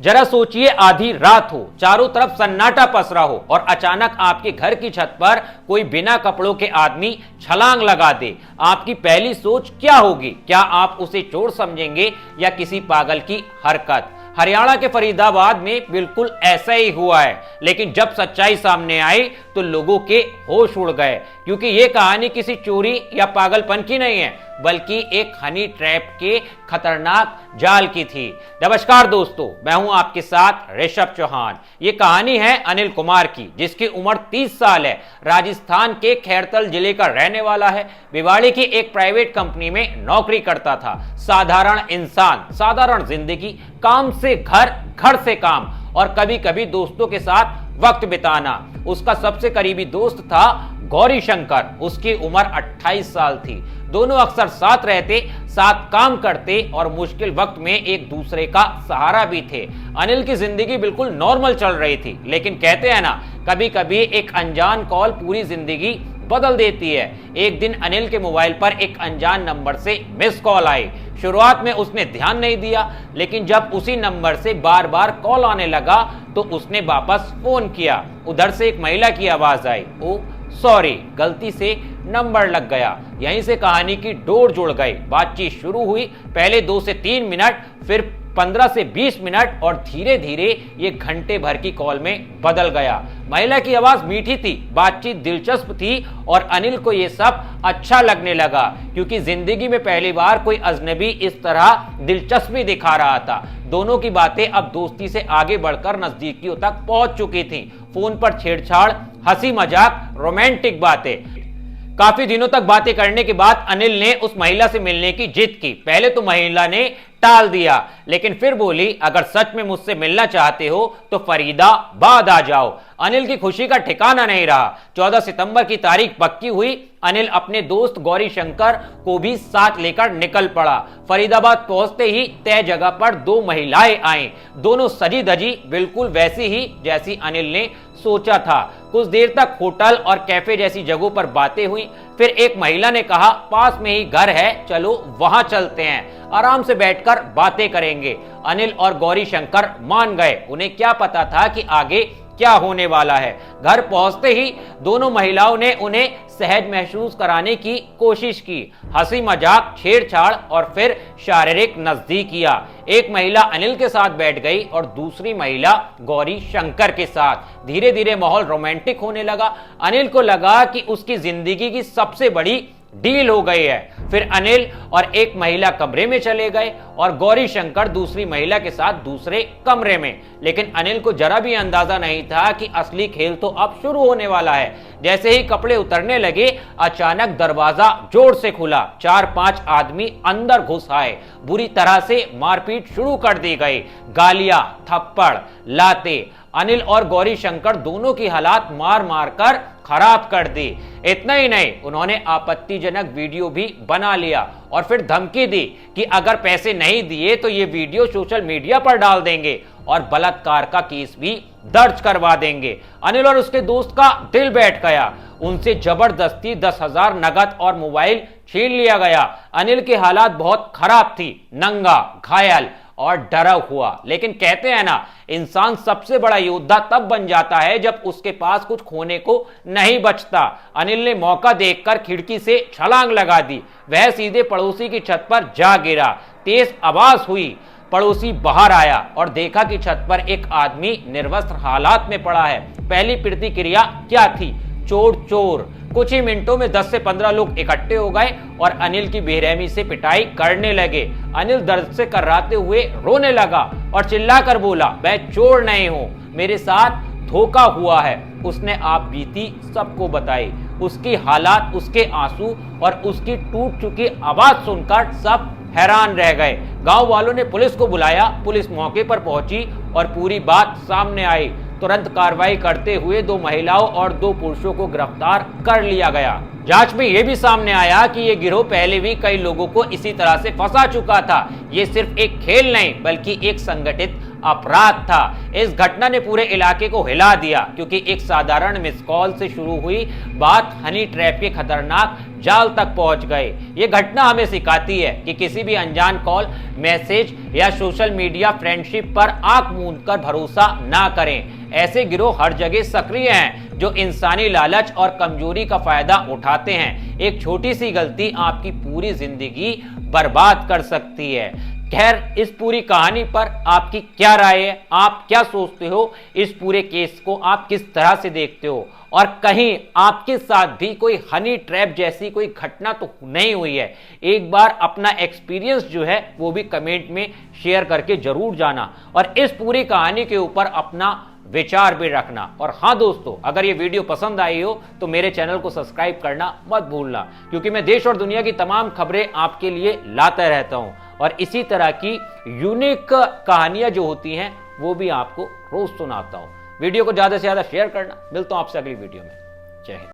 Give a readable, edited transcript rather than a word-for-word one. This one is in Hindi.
जरा सोचिए, आधी रात हो, चारों तरफ सन्नाटा पसरा हो और अचानक आपके घर की छत पर कोई बिना कपड़ों के आदमी छलांग लगा दे। आपकी पहली सोच क्या होगी? क्या आप उसे चोर समझेंगे या किसी पागल की हरकत? हरियाणा के फरीदाबाद में बिल्कुल ऐसा ही हुआ है, लेकिन जब सच्चाई सामने आई तो लोगों के होश उड़ गए, क्योंकि यह कहानी किसी चोरी या पागलपन की नहीं है, बल्कि एक हनी ट्रैप के खतरनाक जाल की थी। नमस्कार दोस्तों, मैं हूं आपके साथ ऋषभ चौहान। ये कहानी है अनिल कुमार की, जिसकी उम्र 30 साल है। राजस्थान के खैरतल जिले का रहने वाला है। भिवाड़ी की एक प्राइवेट कंपनी में नौकरी करता था। साधारण इंसान, साधारण जिंदगी, काम से घर, घर से काम और कभी कभी दोस्तों के साथ वक्त बिताना। उसका सबसे करीबी दोस्त था गौरी शंकर। उसकी उम्र 28 साल थी। दोनों अक्सर साथ रहते, साथ काम करते और मुश्किल वक्त में एक दूसरे का सहारा भी थे। अनिल की जिंदगी बिल्कुल नॉर्मल चल रही थी, लेकिन कहते हैं ना, कभी कभी एक अनजान कॉल पूरी जिंदगी बदल देती है। एक दिन अनिल के मोबाइल पर एक अनजान नंबर से मिस कॉल आई। शुरुआत में उसने ध्यान नहीं दिया, लेकिन जब उसी नंबर से बार बार कॉल आने लगा तो उसने वापस फोन किया। उधर से एक महिला की आवाज आई, ओ सॉरी, गलती से नंबर लग गया। यहीं से कहानी की डोर जुड़ गई। बातचीत शुरू हुई, पहले 2 से 3 मिनट, फिर 15 से 20 मिनट और धीरे धीरे ये घंटे भर की कॉल में बदल गया। महिला की आवाज मीठी थी, बातचीत दिलचस्प थी और अनिल को यह सब अच्छा लगने लगा, क्योंकि जिंदगी में पहली बार कोई अजनबी इस तरह दिलचस्पी दिखा रहा था। दोनों की बातें अब दोस्ती से आगे बढ़कर नजदीकियों तक पहुंच चुकी थी। फोन पर छेड़छाड़, हंसी मजाक, रोमांटिक बातें। काफी दिनों तक बातें करने के बाद अनिल ने उस महिला से मिलने की जिद की। पहले तो महिला ने टाल दिया, लेकिन फिर बोली, अगर सच में मुझसे मिलना चाहते हो तो फरीदाबाद आ जाओ। अनिल की खुशी का ठिकाना नहीं रहा। 14 सितंबर की तारीख पक्की हुई। अनिल अपने दोस्त गौरी शंकर को भी साथ लेकर निकल पड़ा। फरीदाबाद पहुंचते ही तय जगह पर 2 महिलाएं आईं। दोनों सजी धजी, बिल्कुल वैसी ही जैसी अनिल ने सोचा था। कुछ देर तक होटल और कैफे जैसी जगहों पर बातें हुई। फिर एक महिला ने कहा, पास में ही घर है, चलो वहां चलते हैं, आराम से बैठकर बातें करेंगे। अनिल और गौरी शंकर मान गए। उन्हें क्या पता था कि आगे क्या होने वाला है। घर पहुंचते ही दोनों महिलाओं ने उन्हें सहज महसूस कराने की कोशिश की। हंसी मजाक, छेड़छाड़ और फिर शारीरिक नजदीकियां। एक महिला अनिल के साथ बैठ गई और दूसरी महिला गौरी शंकर के साथ। धीरे धीरे माहौल रोमांटिक होने लगा। अनिल को लगा कि उसकी जिंदगी की सबसे बड़ी डील हो गई है। फिर अनिल और एक महिला कमरे में चले गए और गौरी शंकर दूसरी महिला के साथ दूसरे कमरे में। लेकिन अनिल को जरा भी अंदाजा नहीं था कि असली खेल तो अब शुरू होने वाला है। जैसे ही कपड़े उतरने लगे, अचानक दरवाजा जोर से खुला। 4-5 आदमी अंदर घुस आए। बुरी तरह से मारपीट शुरू कर दी गई। गालियां, थप्पड़, लाते। अनिल और गौरी शंकर दोनों की हालात मार मार कर खराब कर दी। इतना ही नहीं, उन्होंने आपत्तिजनक वीडियो भी बना लिया और फिर धमकी दी कि अगर पैसे नहीं दिए तो ये वीडियो सोशल मीडिया पर डाल देंगे और बलात्कार का केस भी दर्ज करवा देंगे। अनिल और उसके दोस्त का दिल बैठ गया। उनसे जबरदस्ती 10,000 नगद और मोबाइल छीन लिया गया। अनिल की हालात बहुत खराब थी, नंगा, घायल और डरा हुआ। लेकिन कहते हैं ना, इंसान सबसे बड़ा योद्धा तब बन जाता है जब उसके पास कुछ खोने को नहीं बचता। अनिल ने मौका देखकर खिड़की से छलांग लगा दी। वह सीधे पड़ोसी की छत पर जा गिरा। तेज आवाज हुई। पड़ोसी बाहर आया और देखा कि छत पर एक आदमी निर्वस्त्र हालात में पड़ा है। पहली प्रतिक्रिया क्या थी? चोर चोर। कुछ ही मिनटों में 10 से 15 लोग इकट्ठे हो गए और अनिल की बेरहमी से पिटाई करने लगे। अनिल दर्द से कर्राते हुए रोने लगा और चिल्लाकर बोला, मैं चोर नहीं हूं, मेरे साथ धोखा हुआ है। उसने आप बीती सबको बताई। उसकी हालात, उसके आंसू और उसकी टूट चुकी आवाज सुनकर सब हैरान रह गए। गांव वालों ने पुलिस को बुलाया। पुलिस मौके पर पहुंची और पूरी बात सामने आई। तुरंत कार्रवाई करते हुए 2 महिलाओं और 2 पुरुषों को गिरफ्तार कर लिया गया। जांच में यह भी सामने आया कि यह गिरोह पहले भी कई लोगों को इसी तरह से फंसा चुका था। यह सिर्फ एक खेल नहीं बल्कि एक संगठित अपराध था। इस घटना ने पूरे इलाके को हिला दिया क्योंकि एक साधारण मिस कॉल से शुरू हुई बात हनी ट्रैप के खतरनाक जाल तक पहुंच गए। यह घटना हमें सिखाती है कि किसी भी अनजान कॉल, मैसेज या सोशल मीडिया फ्रेंडशिप पर आंख मूंद कर भरोसा ना करें। ऐसे गिरोह हर जगह सक्रिय हैं जो इंसानी लालच और कमजोरी का फायदा उठाते हैं। एक छोटी सी गलती आपकी पूरी जिंदगी बर्बाद कर सकती है। खैर, इस पूरी कहानी पर आपकी क्या राय है? आप क्या सोचते हो? इस पूरे केस को आप किस तरह से देखते हो? और कहीं आपके साथ भी कोई हनी ट्रैप जैसी कोई घटना तो नहीं हुई है? एक बार अपना एक्सपीरियंस जो है वो भी कमेंट में शेयर करके जरूर जाना और इस पूरी कहानी के ऊपर अपना विचार भी रखना। और हाँ दोस्तों, अगर ये वीडियो पसंद आई हो तो मेरे चैनल को सब्सक्राइब करना मत भूलना, क्योंकि मैं देश और दुनिया की तमाम खबरें आपके लिए लाता रहता हूं और इसी तरह की यूनिक कहानियां जो होती हैं वो भी आपको रोज सुनाता हूं। वीडियो को ज्यादा से ज्यादा शेयर करना। मिलता हूं आपसे अगली वीडियो में। जय हिंद।